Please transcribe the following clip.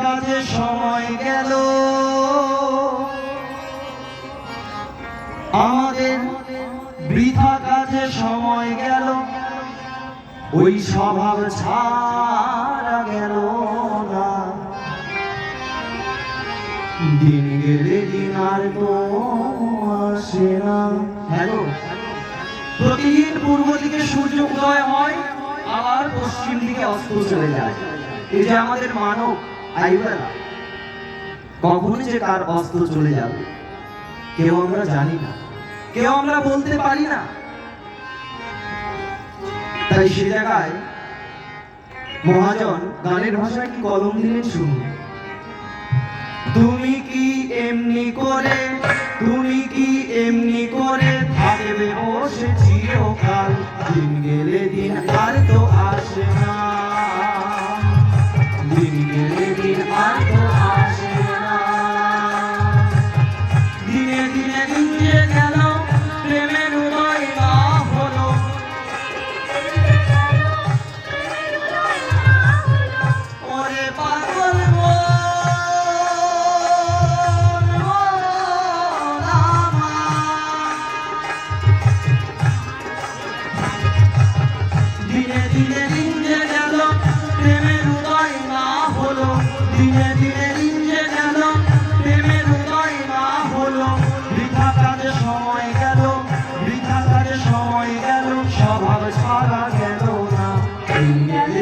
কাজে সময় গেল, আমাদের বৃথা কাজে সময় গেল, ওই স্বভাব ছাড়া গেল না। দিন গেলে দিন আর তো আসে না। হ্যালো, প্রতিদিন পূর্ব দিকে সূর্য উদয় হয়, আবার পশ্চিম দিকে অস্ত চলে যায়। এই যে আমাদের মানব আয়ুবেলা, কখনই যে কার অস্ত চলে যাবে কেউ আমরা জানি না, কেউ আমরা বলতে পারি না। তাই সে জায়গায় মহাজন গানের ভাষায় কি কলম দিলেন শুনুন। তুমি কি এমনি করে, তুমি কি এমনি করে থাকবে বসে চিরকাল, দিন গেলে দিন আর তো আসে না, দিন গেলে দিন আর তো আসে না। দিনে দিনে দিন যে গেল, প্রেমের উদয় না হলো, ওরে পাগল দিনে দিনে দিন যে গেল, প্রেমের উদয় না হলো, দিনে দিনে দিন যে গেল, প্রেমের উদয় না হলো, বৃথা কাজে সময় গেল, বৃথা কাজে সময় গেল, স্বভাব ছাড়া গেল না। দিন গেলে